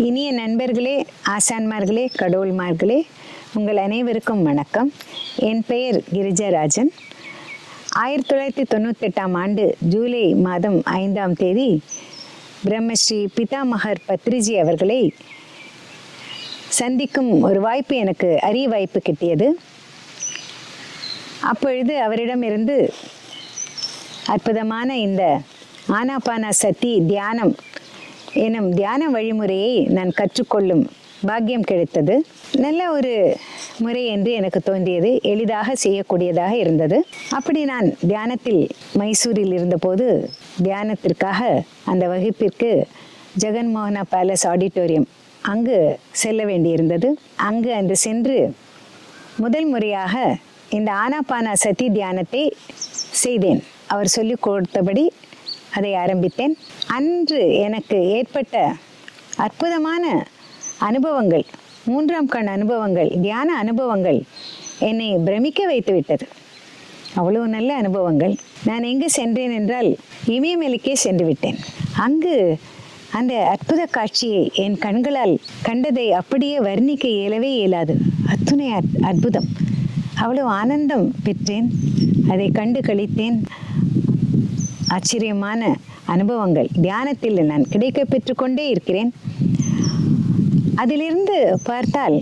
இனிய நண்பர்களே, ஆசான்மார்களே, கடவுள்மார்களே, உங்கள் அனைவருக்கும் வணக்கம். என் பெயர் கிரிஜாராஜன். 1998ஆம் ஆண்டு ஜூலை மாதம் 5ஆம் தேதி பிரம்மஸ்ரீ பிதாமகர் பத்ரிஜி அவர்களை சந்திக்கும் ஒரு வாய்ப்பு, எனக்கு அரிய வாய்ப்பு கிட்டியது. அப்பொழுது அவரிடமிருந்து அற்புதமான இந்த ஆனாபானசதி தியானம் எனும் தியான வழிமுறையை நான் கற்றுக்கொள்ளும் பாக்கியம் கிடைத்தது. நல்ல ஒரு முறை என்று எனக்கு தோன்றியது. எளிதாக செய்யக்கூடியதாக இருந்தது. அப்படி நான் தியானத்தில் மைசூரில் இருந்தபோது தியானத்திற்காக அந்த வகுப்பிற்கு ஜெகன்மோகனா பேலஸ் ஆடிட்டோரியம் அங்கு செல்ல வேண்டியிருந்தது. அன்று சென்று முதல் முறையாக இந்த ஆனாபானசதி தியானத்தை செய்தேன். அவர் சொல்லிக் கொடுத்தபடி அதை ஆரம்பித்தேன். அன்று எனக்கு ஏற்பட்ட அற்புதமான அனுபவங்கள், 3ஆம் கண் அனுபவங்கள், தியான அனுபவங்கள் என்னை பிரமிக்க வைத்து விட்டது. அவ்வளோ நல்ல அனுபவங்கள். நான் எங்கு சென்றேன் என்றால் இமயமலைக்கே சென்று விட்டேன். அங்கு அந்த அற்புத காட்சியை என் கண்களால் கண்டதை அப்படியே வர்ணிக்க இயலவே இயலாது. அத்துணை அற்புதம். அவ்வளோ ஆனந்தம் பெற்றேன். அதை கண்டு கழித்தேன். ஆச்சரியமான அனுபவங்கள் தியானத்தில் நான் கிடைக்க பெற்றுக்கொண்டே இருக்கிறேன். அதிலிருந்து பார்த்தால்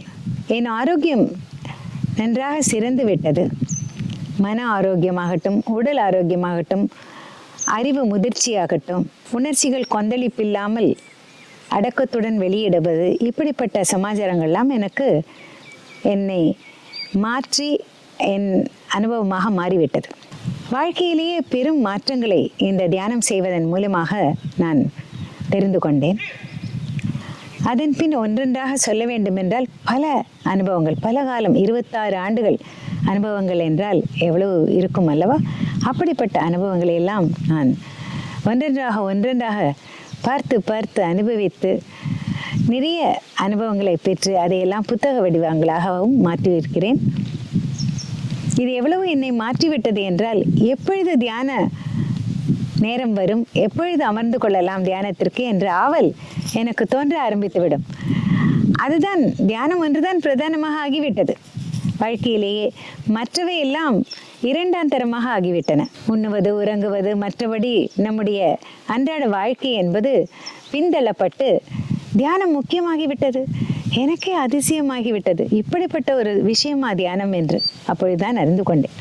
என் ஆரோக்கியம் நன்றாக சிறந்து விட்டது. மன ஆரோக்கியமாகட்டும், உடல் ஆரோக்கியமாகட்டும், அறிவு முதிர்ச்சியாகட்டும், உணர்ச்சிகள் கொந்தளிப்பில்லாமல் அடக்கத்துடன் வெளியிடுவது, இப்படிப்பட்ட சமாச்சாரங்கள்லாம் என்னை மாற்றி என் அனுபவமாக மாறிவிட்டது. வாழ்க்கையிலேயே பெரும் மாற்றங்களை இந்த தியானம் செய்வதன் மூலமாக நான் தெரிந்து கொண்டேன். அதன் பின் ஒன்றொன்றாக சொல்ல வேண்டுமென்றால் பல அனுபவங்கள், பல காலம், 26 ஆண்டுகள் அனுபவங்கள் என்றால் எவ்வளவு இருக்கும் அல்லவா? அப்படிப்பட்ட அனுபவங்களை எல்லாம் நான் ஒன்றொன்றாக பார்த்து அனுபவித்து நிறைய அனுபவங்களை பெற்று அதையெல்லாம் புத்தக வடிவங்களாகவும் மாற்றியிருக்கிறேன். இது எவ்வளவு என்னை மாற்றிவிட்டது என்றால், எப்பொழுது தியான நேரம் வரும், எப்பொழுது அமர்ந்து கொள்ளலாம் தியானத்திற்கு என்ற ஆவல் எனக்கு தோன்ற ஆரம்பித்துவிடும். அதுதான், தியானம் ஒன்றுதான் பிரதானமாக ஆகிவிட்டது வாழ்க்கையிலேயே. மற்றவை எல்லாம் 2ஆம் தரமாக ஆகிவிட்டன. உண்ணுவது, உறங்குவது, மற்றபடி நம்முடைய அன்றாட வாழ்க்கை என்பது பின்தள்ளப்பட்டு தியானம் முக்கியமாகிவிட்டது. எனக்கே அதிசயமாகிவிட்டது, இப்படிப்பட்ட ஒரு விஷயமா தியானம் என்று. அப்பொழுதுதான் அறிந்து கொண்டேன்.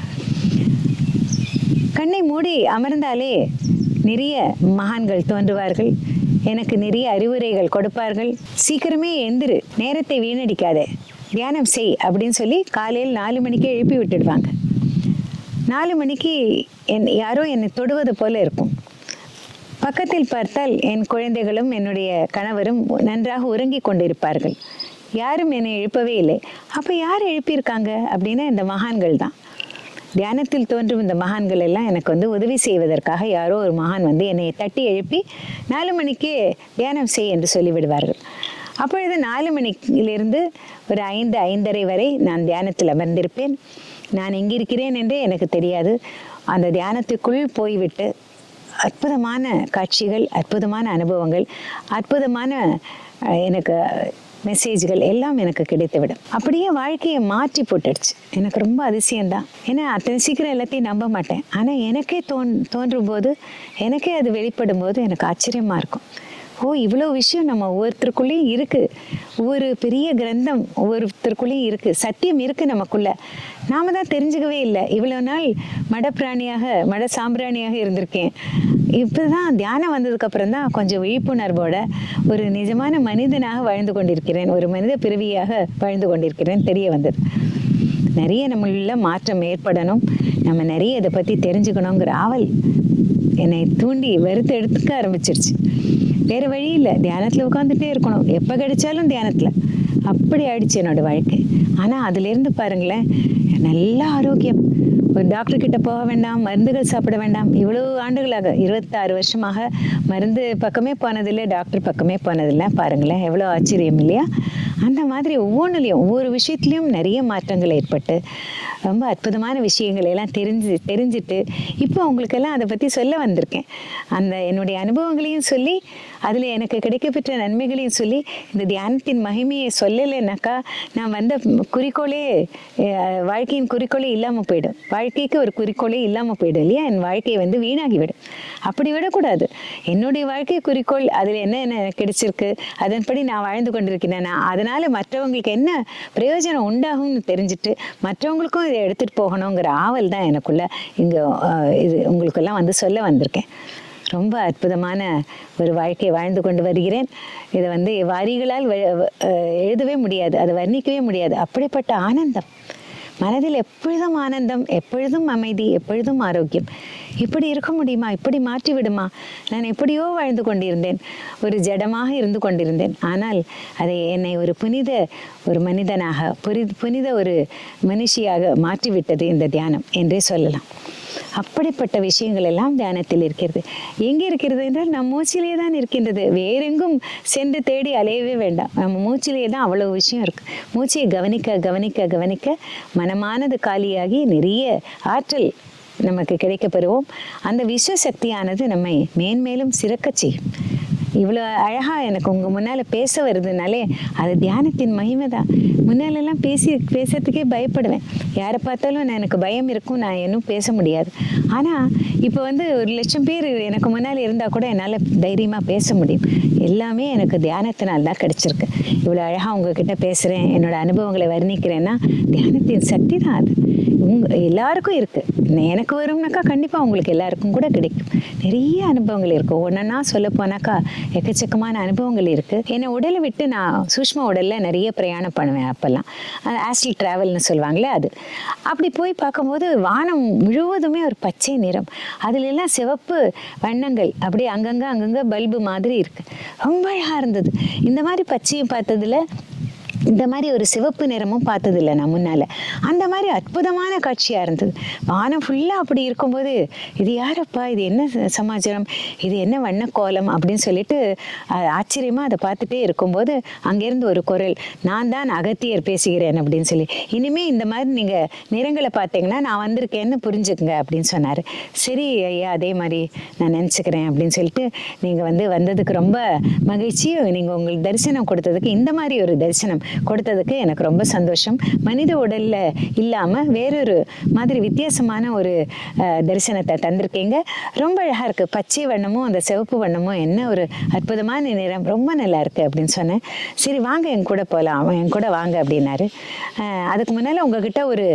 கண்ணை மூடி அமர்ந்தாலே நிறைய மகான்கள் தோன்றுவார்கள். எனக்கு நிறைய அறிவுரைகள் கொடுப்பார்கள். சீக்கிரமே எந்திரு, நேரத்தை வீணடிக்காதே, தியானம் செய் அப்படின்னு சொல்லி காலையில் 4 மணிக்கு எழுப்பி விட்டுடுவாங்க. 4 மணிக்கு யாரோ என்னை தொடுவது போல இருக்கும். பக்கத்தில் பார்த்தால் என் குழந்தைகளும் என்னுடைய கணவரும் நன்றாக உறங்கி கொண்டிருப்பார்கள். யாரும் என்னை எழுப்பவே இல்லை. அப்போ யார் எழுப்பியிருக்காங்க அப்படின்னா இந்த மகான்கள் தான். தியானத்தில் தோன்றும் இந்த மகான்கள் எல்லாம் எனக்கு உதவி செய்வதற்காக யாரோ ஒரு மகான் என்னை தட்டி எழுப்பி 4 மணிக்கே தியானம் செய் என்று சொல்லிவிடுவார்கள். அப்பொழுது 4 மணியிலிருந்து ஒரு 5-5:30 வரை நான் தியானத்தில் அமர்ந்திருப்பேன். நான் எங்கிருக்கிறேன் என்றே எனக்கு தெரியாது. அந்த தியானத்துக்குள் போய்விட்டு அற்புதமான காட்சிகள், அற்புதமான அனுபவங்கள், அற்புதமான எனக்கு மெசேஜ்கள் எல்லாம் எனக்கு கிடைத்துவிடும். அப்படியே வாழ்க்கையை மாற்றி போட்டுடுச்சு. எனக்கு ரொம்ப அதிசயம்தான். ஏன்னா அத்தனை சீக்கிரம் எல்லாத்தையும் நம்ப மாட்டேன். ஆனால் எனக்கே தோன்றும் போது, எனக்கே அது வெளிப்படும் போது எனக்கு ஆச்சரியமா இருக்கும். இவ்வளோ விஷயம் நம்ம ஒவ்வொருத்தருக்குள்ளேயும் இருக்குது. ஒவ்வொரு பெரிய கிரந்தம் ஒவ்வொருத்தருக்குள்ளேயும் இருக்குது. சத்தியம் இருக்குது நமக்குள்ள. நாம தான் தெரிஞ்சுக்கவே இல்லை. இவ்வளோ நாள் மட சாம்பிராணியாக இருந்திருக்கேன். இப்போ தான் தியானம் வந்ததுக்கப்புறம் தான் கொஞ்சம் விழிப்புணர்வோட ஒரு நிஜமான மனிதனாக வாழ்ந்து கொண்டிருக்கிறேன், ஒரு மனித பிறவியாக வாழ்ந்து கொண்டிருக்கிறேன் தெரிய வந்தது. நிறைய நம்மளுள்ள மாற்றம் ஏற்படணும், நம்ம நிறைய இதை பற்றி தெரிஞ்சுக்கணுங்கிற ஆவல் என்னை தூண்டி வெறுத்து எடுத்துக்க ஆரம்பிச்சிருச்சு. வேறு வழி இல்லை, தியானத்தில் உட்காந்துட்டே இருக்கணும், எப்போ கிடைச்சாலும் தியானத்தில். அப்படி ஆயிடுச்சு என்னோட வாழ்க்கை. ஆனால் அதுலேருந்து பாருங்களேன், நல்ல ஆரோக்கியம். ஒரு டாக்டர் கிட்ட போக வேண்டாம், மருந்துகள் சாப்பிட வேண்டாம். இவ்வளோ ஆண்டுகளாக 26 வருஷமாக மருந்து பக்கமே போனதில்லை, டாக்டர் பக்கமே போனதில்லை. பாருங்களேன், எவ்வளோ ஆச்சரியம் இல்லையா? அந்த மாதிரி ஒவ்வொன்றுலையும், ஒவ்வொரு விஷயத்துலையும் நிறைய மாற்றங்கள் ஏற்பட்டு ரொம்ப அற்புதமான விஷயங்கள் எல்லாம் தெரிஞ்சுட்டு இப்போ உங்களுக்கெல்லாம் அதை பற்றி சொல்ல வந்திருக்கேன். அந்த என்னுடைய அனுபவங்களையும் சொல்லி அதில் எனக்கு கிடைக்கப்பெற்ற நன்மைகளையும் சொல்லி இந்த தியானத்தின் மகிமையை சொல்லலைன்னாக்கா நான் வந்த குறிக்கோளே வாழ்க்கையின் குறிக்கோளே இல்லாமல் போயிடும். வாழ்க்கைக்கு ஒரு குறிக்கோளே இல்லாமல் போயிடும் இல்லையா? என் வாழ்க்கையை வந்து வீணாகிவிடும். அப்படி விடக்கூடாது. என்னுடைய வாழ்க்கை குறிக்கோள் அதில் என்ன என்ன கிடைச்சிருக்கு, அதன்படி நான் வாழ்ந்து கொண்டிருக்கிறேன்னா அதனால மற்றவங்களுக்கு என்ன பிரயோஜனம் உண்டாகும்னு தெரிஞ்சுட்டு மற்றவங்களுக்கும் இதை எடுத்துகிட்டு போகணுங்கிற ஆவல் தான் எனக்குள்ள இங்கே இது உங்களுக்கெல்லாம் வந்து சொல்ல வந்திருக்கேன். ரொம்ப அற்புதமான ஒரு வாழ்க்கையை வாழ்ந்து கொண்டு வருகிறேன். இதை வந்து வரிகளால் எழுதவே முடியாது, அதை வர்ணிக்கவே முடியாது. அப்படிப்பட்ட ஆனந்தம், மனதில் எப்பொழுதும் ஆனந்தம், எப்பொழுதும் அமைதி, எப்பொழுதும் ஆரோக்கியம். இப்படி இருக்க முடியுமா? இப்படி மாற்றி விடுமா? நான் எப்படியோ வாழ்ந்து கொண்டிருந்தேன், ஒரு ஜடமாக இருந்து கொண்டிருந்தேன். ஆனால் அதை என்னை ஒரு மனிதனாக புனித ஒரு மனுஷியாக மாற்றிவிட்டது இந்த தியானம் என்றே சொல்லலாம். அப்படிப்பட்ட விஷயங்கள் எல்லாம் தியானத்தில் இருக்கிறது. எங்கே இருக்கிறது என்றால் நம் மூச்சிலே தான் இருக்கின்றது. வேறெங்கும் சென்று தேடி அலையவே வேண்டாம். நம்ம மூச்சிலே தான் அவ்வளவு விஷயம் இருக்கு. மூச்சையை கவனிக்க கவனிக்க கவனிக்க மனமானது காலியாகி நிறைய ஆற்றல் நமக்கு கிடைக்கப்பெறுவோம். அந்த விஸ்வசக்தியானது நம்மை மேன்மேலும் சிறக்க செய்யும். இவ்வளோ அழகாக எனக்கு உங்கள் முன்னால் பேச வருதுனாலே அது தியானத்தின் மகிமை தான். முன்னாலெல்லாம் பேசுறதுக்கே பயப்படுவேன். யாரை பார்த்தாலும் எனக்கு பயம் இருக்கும், நான் இன்னும் பேச முடியாது. ஆனால் இப்போ வந்து 1,00,000 பேர் எனக்கு முன்னால் இருந்தால் கூட என்னால் தைரியமாக பேச முடியும். எல்லாமே எனக்கு தியானத்தினால் தான் கிடச்சிருக்கு. இவ்வளோ அழகாக உங்ககிட்ட பேசுகிறேன், என்னோட அனுபவங்களை வர்ணிக்கிறேன்னா தியானத்தின் சக்தி தான் அது. எல்லாருக்கும் இருக்குது. எனக்கு வரும்னாக்கா கண்டிப்பாக உங்களுக்கு எல்லாருக்கும் கூட கிடைக்கும். நிறைய அனுபவங்கள் இருக்குது. ஒன்றா சொல்ல போனாக்கா எக்கச்சக்கமான அனுபவங்கள் இருக்குது. என்னை உடலை விட்டு நான் சூஷ்ம உடலில் நிறைய பிரயாணம் பண்ணுவேன். அப்போல்லாம் ஆஸ்ட்ரல் ட்ராவல்னு சொல்லுவாங்களே அது. அப்படி போய் பார்க்கும்போது வானம் முழுவதுமே ஒரு பச்சை நிறம், அதுலெல்லாம் சிவப்பு வண்ணங்கள் அப்படியே அங்கங்கே பல்பு மாதிரி இருக்குது. ரொம்ப அழகாக இருந்தது. இந்த மாதிரி பச்சையும் பார்த்ததில்ல, இந்த மாதிரி ஒரு சிவப்பு நிறமும் பார்த்ததில்லை நான் முன்னால். அந்த மாதிரி அற்புதமான காட்சியாக இருந்தது. வானம் ஃபுல்லாக அப்படி இருக்கும்போது இது யாரப்பா, இது என்ன சமாச்சாரம், இது என்ன வண்ணக்கோலம் அப்படின்னு சொல்லிட்டு ஆச்சரியமாக அதை பார்த்துட்டே இருக்கும்போது அங்கேருந்து ஒரு குரல், நான் தான் அகத்தியர் பேசுகிறேன் அப்படின்னு சொல்லி, இனிமேல் இந்த மாதிரி நீங்கள் நிறங்களை பார்த்தீங்கன்னா நான் வந்திருக்கேன்னு புரிஞ்சுக்குங்க அப்படின்னு சொன்னார். சரி ஐயா, அதே மாதிரி நான் நினச்சிக்கிறேன் அப்படின்னு சொல்லிட்டு, நீங்கள் வந்ததுக்கு ரொம்ப மகிழ்ச்சி, நீங்கள் உங்களுக்கு தரிசனம் கொடுத்ததுக்கு, இந்த மாதிரி ஒரு தரிசனம் கொடுத்ததுக்கு எனக்கு ரொம்ப சந்தோஷம். மனித உடல்ல இல்லாம வேறொரு மாதிரி வித்தியாசமான ஒரு தரிசனத்தை தந்திருக்கீங்க. ரொம்ப அழகா இருக்கு. பச்சை வண்ணமும் அந்த சிவப்பு வண்ணமும் என்ன ஒரு அற்புதமான நிறம், ரொம்ப நல்லா இருக்கு அப்படின்னு சொன்னேன். சரி வாங்க என் கூட போகலாம், என் கூட வாங்க அப்படின்னாரு. அதுக்கு முன்னால உங்ககிட்ட ஒரு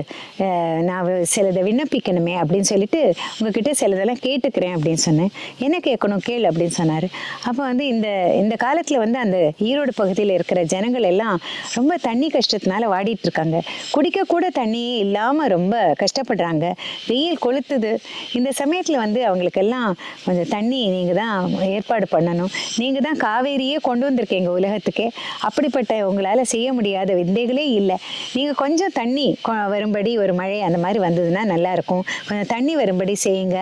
நான் சிலதை விண்ணப்பிக்கணுமே அப்படின்னு சொல்லிட்டு உங்ககிட்ட சிலதெல்லாம் கேட்டுக்கிறேன் அப்படின்னு சொன்னேன். என்ன கேட்கணும் கேளு அப்படின்னு சொன்னாரு. அப்போ இந்த காலத்துல அந்த ஈரோடு பகுதியில் இருக்கிற ஜனங்கள் எல்லாம் ரொம்ப தண்ணி கஷ்டத்தினால வாடிட்டு இருக்காங்க. குடிக்க கூட தண்ணியே இல்லாமல் ரொம்ப கஷ்டப்படுறாங்க. வெயில் கொளுத்துது. இந்த சமயத்தில் அவங்களுக்கெல்லாம் கொஞ்சம் தண்ணி நீங்கள் தான் ஏற்பாடு பண்ணணும். நீங்கள் தான் காவேரியே கொண்டு வந்திருக்கீங்க உலகத்துக்கே. அப்படிப்பட்ட உங்களால் செய்ய முடியாத விந்தைகளே இல்லை. நீங்கள் கொஞ்சம் தண்ணி வரும்படி, ஒரு மழை அந்த மாதிரி வந்ததுன்னா நல்லாயிருக்கும், கொஞ்சம் தண்ணி வரும்படி செய்யுங்க.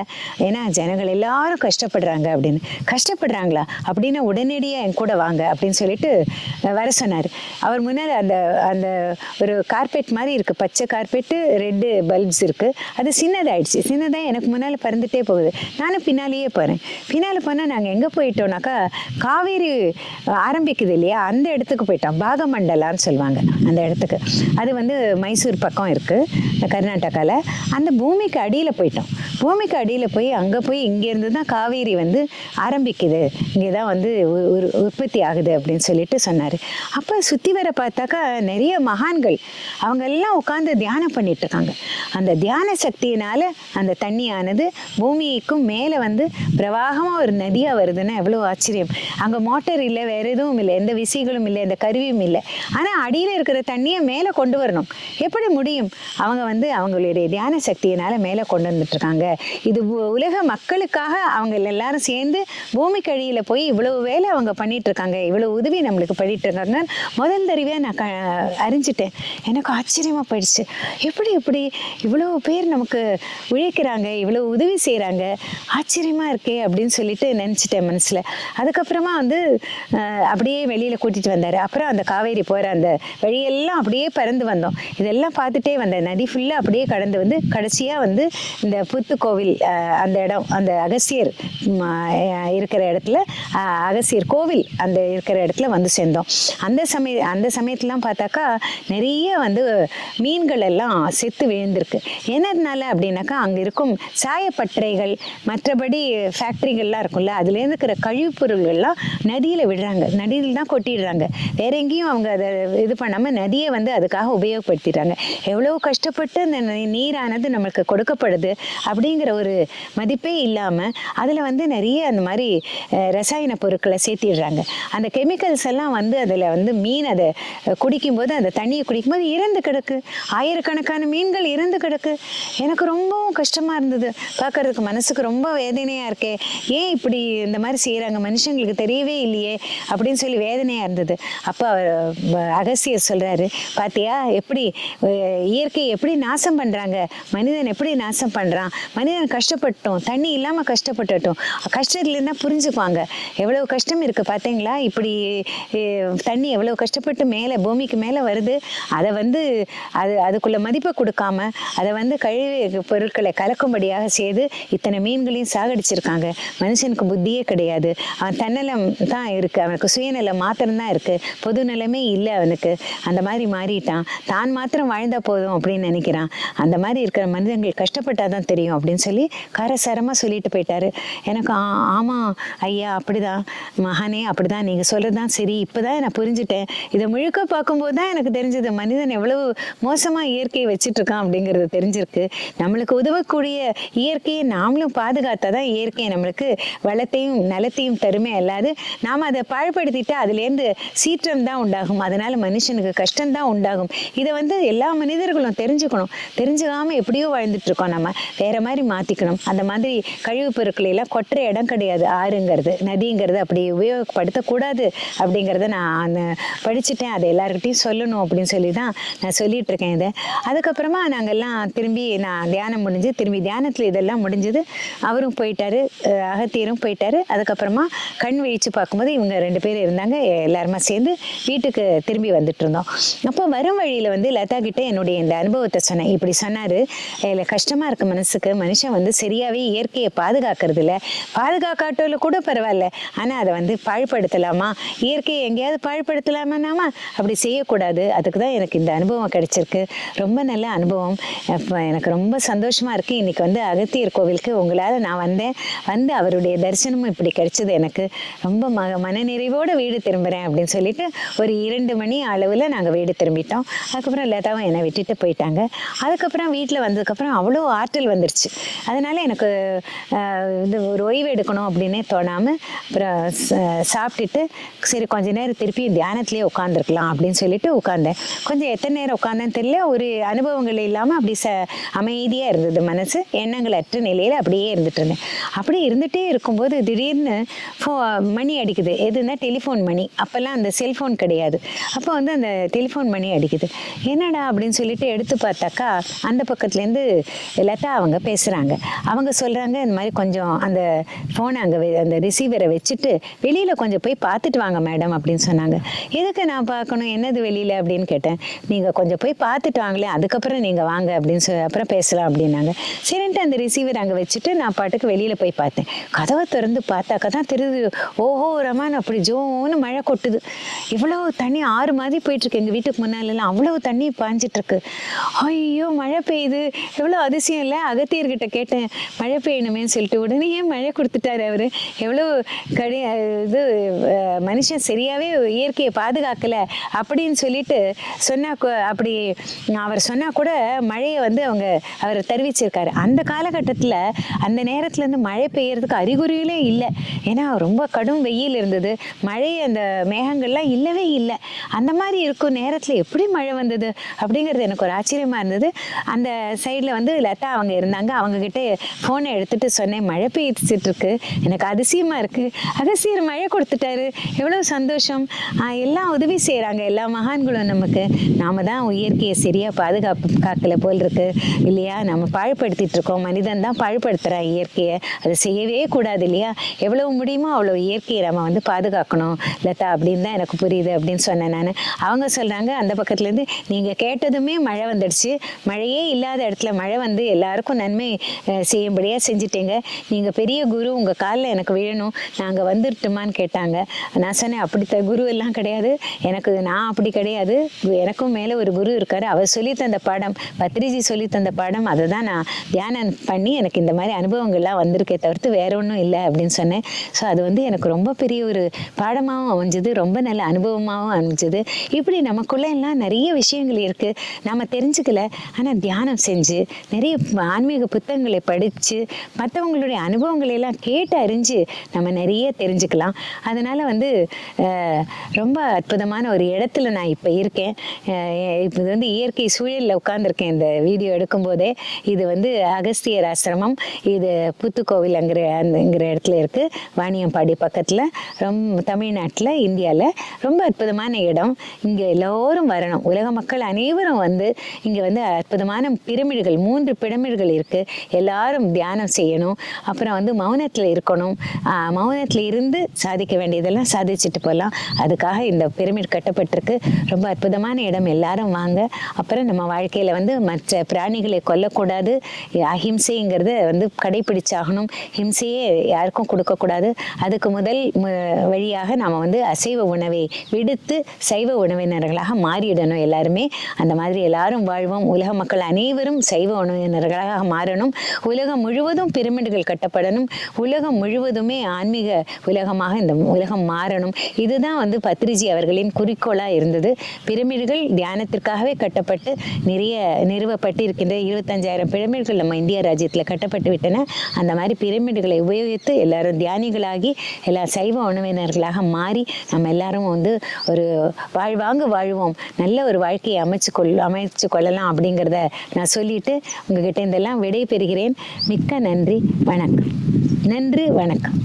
ஏன்னா ஜனங்கள் எல்லாரும் கஷ்டப்படுறாங்க அப்படின்னு. கஷ்டப்படுறாங்களா அப்படின்னா உடனடியாக என் கூட வாங்க அப்படின்னு சொல்லிட்டு வர சொன்னார். அவர் முன்னாடி அந்த ஒரு கார்பெட் மாதிரி இருக்குது, பச்சை கார்பெட்டு, ரெட்டு பல்ப்ஸ் இருக்குது. அது சின்னதாகிடுச்சு. சின்னதாக எனக்கு முன்னால் பறந்துட்டே போகுது. நானும் பின்னாலேயே போகிறேன். பின்னால் போனால் நாங்கள் எங்கே போயிட்டோம்னாக்கா காவேரி ஆரம்பிக்குது இல்லையா, அந்த இடத்துக்கு போயிட்டோம். பாகமண்டலான்னு சொல்லுவாங்க அந்த இடத்துக்கு. அது மைசூர் பக்கம் இருக்குது, கர்நாடகாவில். அந்த பூமிக்கு அடியில் போயிட்டோம். பூமிக்கு அடியில் போய் அங்கே போய் இங்கேருந்து தான் காவேரி ஆரம்பிக்குது, இங்கே தான் உற்பத்தி ஆகுது அப்படின்னு சொல்லிட்டு சொன்னார். அப்போ சுற்றி வர பார்த்தாக்கா நிறைய மகான்கள் அவங்க எல்லாம் உட்காந்து தியானம் பண்ணிட்டு இருக்காங்க. அந்த தியான சக்தியினால அந்த தண்ணியானது பூமிக்கும் மேலே பிரவாகமாக ஒரு நதியாக வருதுன்னா எவ்வளோ ஆச்சரியம். அங்கே மோட்டர் இல்லை, வேற எதுவும் இல்லை, எந்த விசைகளும் இல்லை, எந்த கருவியும் இல்லை. ஆனால் அடியில் இருக்கிற தண்ணியை மேலே கொண்டு வரணும். எப்படி முடியும்? அவங்க அவங்களுடைய தியான சக்தியினால மேலே கொண்டு வந்துட்டு இருக்காங்க இது உலக மக்களுக்காக அவங்க எல்லாரும் சேர்ந்து பூமிக்கு அடியில போய் இவ்வளவு வேலை அவங்க பண்ணிட்டு இருக்காங்க, இவ்வளவு உதவி நம்மளுக்கு பண்ணிட்டு இருக்காங்க. முதல் தடவையா நான் அறிஞ்சிட்டேன். எனக்கு ஆச்சரியமா போயிடுச்சு. எப்படி இப்படி இவ்வளவு பேர் நமக்கு உழைக்கிறாங்க, இவ்வளவு உதவி செய்யறாங்க, ஆச்சரியமா இருக்கே அப்படின்னு சொல்லிட்டு நினைச்சிட்டேன் மனசுல. அதுக்கப்புறமா வந்து அப்படியே வெளியில கூட்டிட்டு வந்தாரு. அப்புறம் அந்த காவேரி போற அந்த வழியெல்லாம் அப்படியே பறந்து வந்தோம். இதெல்லாம் பார்த்துட்டே வந்தேன். நதி ஃபுல்லா அப்படியே கடந்து வந்து கடைசியா வந்து இந்த புத்து கோவில் அந்த இடம், அந்த அகசியர் இருக்கிற இடத்துல, அகசியர் கோவில் அந்த இருக்கிற இடத்துல வந்து சேர்ந்தோம். அந்த சமயத்துலாம் பார்த்தாக்கா நிறைய வந்து மீன்கள் எல்லாம் செத்து விழுந்திருக்கு. என்னதுனால அப்படின்னாக்கா அங்க இருக்கும் சாயப்பட்டறைகள், மற்றபடி ஃபேக்டரிகள்லாம் இருக்கும்ல, அதுல இருந்து இருக்கிற கழிவுப் பொருள்கள்லாம் நதியில விடுறாங்க, நதியில் தான் கொட்டிடுறாங்க. வேற எங்கேயும் அவங்க அதை இது பண்ணாம நதியை வந்து அதுக்காக உபயோகப்படுத்திடுறாங்க. எவ்வளவு கஷ்டப்பட்டு அந்த நீரானது நம்மளுக்கு கொடுக்கப்படுது அப்படிங்கிற ஒரு மதிப்பே இல்லாம அதுல வந்து நிறைய அந்த மாதிரி ரசாயன பொருட்களை சேர்த்திடுறாங்க. அந்த கெமிக்கல்ஸ் எல்லாம் வந்து அதுல வந்து மீன் அதை குடிக்கும்போது, அந்த தண்ணியை குடிக்கும்போது இறந்து கிடக்கு. ஆயிரக்கணக்கான மீன்கள் இறந்து கிடக்கு. எனக்கு ரொம்பவும் கஷ்டமா இருந்தது பார்க்கறதுக்கு. மனசுக்கு ரொம்ப வேதனையா இருக்கே, ஏன் இப்படி இந்த மாதிரி செய்யறாங்க, மனுஷங்களுக்கு தெரியவே இல்லையே அப்படின்னு சொல்லி வேதனையா இருந்தது. அப்ப அகசியர் சொல்றாரு, பாத்தியா எப்படி இயற்கை எப்படி நாசம் பண்றாங்க, மனிதன் எப்படி நாசம் பண்றான், மனிதன் கஷ்டப்பட்டோம், தண்ணி இல்லாம கஷ்டப்பட்டுட்டோம், கஷ்டத்துல இருந்தா புரிஞ்சுக்குவாங்க எவ்வளவு கஷ்டம் இருக்கு பாத்தீங்களா, இப்படி தண்ணி எவ்வளவு கஷ்டப்பட்டு மேல பூமிக்கு மேல வருது, அதை வந்து அதுக்குள்ள மதிப்பை கொடுக்காம அதை வந்து கழிவு பொருட்களை கலக்கும்படியாக செய்து இத்தனை மீன்களையும் சாகடிச்சிருக்காங்க. மனுஷனுக்கு புத்தியே கிடையாது, அவன் தன்னலம் தான் இருக்கு, அவனுக்கு சுயநலம் மாத்திரம்தான் இருக்கு, பொது நிலைமை இல்லை அவனுக்கு. அந்த மாதிரி மாறிட்டான், தான் மாத்திரம் வாழ்ந்தா போதும் அப்படின்னு நினைக்கிறான். அந்த மாதிரி இருக்கிற மனிதர்கள் கஷ்டப்பட்டாதான் தெரியும் அப்படின்னு சொல்லி காரசாரமா சொல்லிட்டு போயிட்டாரு. எனக்கு ஆமா ஐயா, அப்படிதான் மகானே, அப்படிதான் நீங்க சொல்றதுதான் சரி, இப்பதான் நான் புரிஞ்சுட்டேன். இதை முழுக்க பார்க்கும்போது தான் எனக்கு தெரிஞ்சது மனிதன் எவ்வளவு மோசமா இயற்கையை வச்சிட்டு இருக்கான் அப்படிங்கிறது தெரிஞ்சிருக்கு. நம்மளுக்கு உதவக்கூடிய இயற்கையை நாமளும் பாதுகாத்தாதான் இயற்கையை நம்மளுக்கு வளத்தையும் நலத்தையும் தருமே. அல்லாது நாம அதை பாழ்படுத்திட்டா அதுல இருந்து சீற்றம் தான் உண்டாகும், அதனால மனுஷனுக்கு கஷ்டம் தான் உண்டாகும். இதை வந்து எல்லா மனிதர்களும் தெரிஞ்சுக்கணும். தெரிஞ்சுக்காம எப்படியோ வாழ்ந்துட்டு இருக்கோம், நம்ம வேற மாதிரி மாத்திக்கணும். அந்த மாதிரி கழிவுப் பொருட்களை எல்லாம் கொட்டுற இடம் கிடையாது ஆறுங்கிறது, நதிங்கிறது, அப்படி உபயோகப்படுத்தக்கூடாது அப்படிங்கிறத நான் படிச்சுட்டேன். அதை எல்லாருக்கிட்டையும் சொல்லணும் அப்படின்னு சொல்லி தான் நான் சொல்லிட்டு இருக்கேன் இதை. அதுக்கப்புறமா நாங்கெல்லாம் திரும்பி, நான் தியானம் முடிஞ்சு திரும்பி தியானத்துல இதெல்லாம் முடிஞ்சது. அவரும் போயிட்டாரு, அகத்தியரும் போயிட்டாரு. அதுக்கப்புறமா கண் விழிச்சு பார்க்கும்போது இவங்க 2 பேர் இருந்தாங்க. எல்லாருமா சேர்ந்து வீட்டுக்கு திரும்பி வந்துட்டு இருந்தோம். அப்போ வரும் வழியில வந்து லதா கிட்ட என்னுடைய இந்த அனுபவத்தை சொன்னேன். இப்படி சொன்னாரு, கஷ்டமா இருக்கு மனசுக்கு, மனுஷன் வந்து சரியாவே இயற்கையை பாதுகாக்கிறது இல்லை, பாதுகாக்காட்டோல கூட பரவாயில்ல, ஆனா அதை வந்து பாழ்படுத்தலாமா, இயற்கையை எங்கேயாவது பாழ்படுத்தலாமா, நாம அப்படி செய்யக்கூடாது. அதுக்கு தான் எனக்கு இந்த அனுபவம் கிடைச்சிருக்கு. ரொம்ப நல்ல அனுபவம். எனக்கு ரொம்ப சந்தோஷமா இருக்கு. இன்னைக்கு வந்து அகத்தியர் கோவிலுக்கு உங்களால நான் வந்தேன், வந்து அவருடைய தரிசனமும் இப்படி கிடைச்சது. எனக்கு ரொம்ப மனநிறைவோட வீடு திரும்புறேன் அப்படின்னு சொல்லிட்டு ஒரு 2 மணி அளவுல நாங்க வீடு திரும்பிட்டோம். அதுக்கப்புறம் லதாவும் என்னை விட்டுட்டு போயிட்டாங்க. அதுக்கப்புறம் வீட்டுல வந்ததுக்கப்புறம் அவ்வளோ ஆற்றல் வந்துருச்சு. அதனால எனக்கு இது ஒரு ஓய்வு எடுக்கணும் அப்படின்னே தோணாம அப்புறம் சாப்பிட்டுட்டு சரி கொஞ்ச நேரம் திருப்பி தியானத்திலேயே உட்காந்துருக்கலாம் அப்படின்னு சொல்லிட்டு உட்கார்ந்தேன். கொஞ்சம் எத்தனை நேரம் உட்காந்தேன்னு தெரியல, ஒரு அனுபவங்கள் இல்லாம அப்படி அமைதியா இருந்தது மனசு, எண்ணங்கள் அற்ற நிலையில அப்படியே இருந்துட்டு இருந்தேன். அப்படி இருந்துட்டே இருக்கும்போது திடீர்னு மணி அடிக்குது. எதுனா டெலிஃபோன் மணி. அப்பெல்லாம் அந்த செல்போன் கிடையாது. அப்போ வந்து அந்த டெலிஃபோன் மணி அடிக்குது. என்னடா அப்படின்னு சொல்லிட்டு எடுத்து பார்த்தாக்கா அந்த பக்கத்துலேருந்து லதா அவங்க பேசுறாங்க. அவங்க சொல்றாங்க, இந்த மாதிரி கொஞ்சம் அந்த போனை அங்கே அந்த ரிசீவரை வச்சுட்டு வெளியில கொஞ்சம் போய் பார்த்துட்டு வாங்க மேடம் அப்படின்னு சொன்னாங்க. எதுக்கு நான் பார்க்கணும், என்னது வெளியில அப்படின்னு கேட்டேன். நீங்க கொஞ்சம் போய் பார்த்துட்டு வாங்களே, அதுக்கப்புறம் நீங்க வாங்க அப்படின்னு சொல்லி அப்புறம் பேசலாம் அப்படின்னாங்க. சரின்ட்டு அந்த ரிசீவர் அங்கே வச்சுட்டு நான் பாட்டுக்கு வெளியில போய் பார்த்தேன். கதவை திறந்து பார்த்தாக்கா தான் தெரியுது, ஓஹோ ரமான் அப்படி ஜோன்னு மழை கொட்டுது. இவ்வளவு தண்ணி ஆறு மாதிரி போயிட்டு இருக்கு. எங்க வீட்டுக்கு முன்னாலெல்லாம் அவ்வளவு தண்ணி பாஞ்சிட்டு இருக்கு. ஐயோ மழை பெய்யுது, எவ்வளவு அதிசயம் இல்லை. அகத்தியர்கிட்ட கேட்டேன் மழை பெய்யணுமேன்னு சொல்லிட்டு, உடனே ஏன் மழை கொடுத்துட்டாரு அவரு. எவ்வளவு இது மனுஷன் சரியாவே இயற்கையை பாதுகாக்கல அப்படின்னு சொல்லிட்டு சொன்னா, அப்படி அவர் சொன்னா கூட மழையை வந்து அவர் தெரிவிச்சிருக்காரு. அந்த காலகட்டத்துல அந்த நேரத்துல இருந்து மழை பெய்யறதுக்கு அறிகுறிகளே இல்லை. ஏன்னா ரொம்ப கடும் வெயில் இருந்தது, மழை அந்த மேகங்கள்லாம் இல்லவே இல்லை. அந்த மாதிரி இருக்கும் நேரத்துல எப்படி மழை வந்தது அப்படிங்கிறது எனக்கு ஒரு ஆச்சரியமா இருந்தது. அந்த சைட்ல வந்து லதா அவங்க இருந்தாங்க. அவங்க கிட்ட ஃபோனை எடுத்துட்டு சொன்னேன், மழை பெய்ச்சிட்டு இருக்கு, எனக்கு அதிசயமா இருக்கு, அகஸ்தியர் மழை கொடுத்துட்டாரு, எவ்வளவு சந்தோஷம். எல்லாம் உதவி செய்யறாங்க எல்லா மகான்களும் நமக்கு. நாம தான் இயற்கையை சரியா காக்கல போல் இருக்கு இல்லையா? நம்ம பாழ்படுத்திட்டு இருக்கோம். மனிதன் தான் பாழ்படுத்துறான் இயற்கையை. அதை செய்யவே கூடாது இல்லையா? எவ்வளவு முடியுமோ அவ்வளவு இயற்கையை நம்ம பாதுகாக்கணும் லதா அப்படின்னு தான் எனக்கு புரியுது அப்படின்னு சொன்னேன் நான். அவங்க சொல்றாங்க அந்த பக்கத்துல இருந்து, நீங்க கேட்டதுமே மழை வந்துடுச்சு, மழையே இல்லாத இடத்துல மழை வந்து எல்லாருக்கும் நன்மை செய்யும்படியா செஞ்சுட்டீங்க. நீங்க பெரிய குரு, உங்க காலில் எனக்கு விழணும், நாங்க வந்துட்டுமான்னு கேட்டாங்க. நான் சொன்னேன், அப்படி குரு எல்லாம் கிடையாது எனக்கு, நான் அப்படி கிடையாது, எனக்கும் மேல ஒரு குரு இருக்காரு, அவர் சொல்லி தந்த பாடம், பத்ரிஜி சொல்லி தந்த பாடம், அதை தான் நான் தியானம் பண்ணி எனக்கு இந்த மாதிரி அனுபவங்கள்லாம் வந்திருக்கே தவிர்த்து வேற ஒன்றும் இல்லை அப்படின்னு சொன்னேன். ஸோ அது எனக்கு ரொம்ப பெரிய ஒரு பாடமாகவும் அமைஞ்சது, ரொம்ப நல்ல அனுபவமாகவும் அமைஞ்சது. இப்படி நமக்குள்ள எல்லாம் நிறைய விஷயங்கள் இருக்கு, நம்ம தெரிஞ்சுக்கல. ஆனால் தியானம் செஞ்சு நிறைய ஆன்மீக புத்தகங்களை படித்து மற்றவங்களுடைய அனுபவங்களை எல்லாம் கேட்டு அறிஞ்சு நம்ம நிறைய தெரிஞ்சுக்கலாம். அதனால ரொம்ப அற்புதமான ஒரு இடத்துல நான் இப்போ இருக்கேன். இப்போ இயற்கை சூழலில் உட்கார்ந்துருக்கேன் இந்த வீடியோ எடுக்கும்போதே. இது அகஸ்தியர் ஆசிரமம், இது புத்துக்கோவில்ங்கிற இடத்துல இருக்கு, வாணியம்பாடி பக்கத்தில், ரொம்ப தமிழ்நாட்டில், இந்தியாவில் ரொம்ப அற்புதமான இடம். இங்கே எல்லோரும் வரணும், உலக மக்கள் அனைவரும் இங்கே அற்புதமான பிரமிடுகள், 3 பிரமிடுகள் இருக்கு, எல்லாரும் தியானம் செய்யணும். அப்புறம் மௌனத்தில் இருக்கணும், மௌனத்தில் இருந்து சாதிக்க வேண்டியதெல்லாம் சாதிச்சுட்டு போகலாம். அதுக்காக இந்த பிரமிட் கட்டப்பட்டிருக்கு. ரொம்ப அற்புதமான இடம், எல்லாரும் வாங்க. அப்புறம் நம்ம வாழ்க்கையில் மற்ற பிராணிகளை கொல்லக்கூடாது, அஹிம்சைங்கிறத கடைபிடிச்சாகணும். ஹிம்சையே யாருக்கும் கொடுக்கக்கூடாது. அதுக்கு முதல் வழியாக நாம் அசைவ உணவை விடுத்து சைவ உணவினர்களாக மாறிடணும் எல்லாருமே. அந்த மாதிரி எல்லாரும் வாழ்வோம். உலக மக்கள் அனைவரும் சைவ உணவினர்களாக மாறணும். உலகம் முழுவதும் பிரமிடுகள் கட்டப்படணும். உலகம் முழுவதுமே ஆன்மீக உலகமாக இந்த உலகம் மாறணும். இதுதான் பத்ரிஜி அவர்களின் குறிக்கோளாக இருந்தது. பிரமிடுகள் தியானத்திற்காகவே கட்டப்பட்டு நிறைய நிறுவப்பட்டு இருக்கின்ற 25,000 பிரமிடுகள் நம்ம இந்திய ராஜ்யத்தில் கட்டப்பட்டு விட்டன. அந்த மாதிரி பிரமிடுகளை உபயோகித்து எல்லாரும் தியானிகளாகி எல்லா சைவ உணவினர்களாக மாறி நம்ம எல்லாரும் ஒரு வாழ்வோம், நல்ல ஒரு வாழ்க்கையை அமைச்சு கொள்ளலாம் அப்படிங்கிறத நான் சொல்லிட்டு உங்ககிட்ட இதெல்லாம் விடை பெறுகிறேன். மிக்க நன்றி, வணக்கம். நன்றி, வணக்கம்.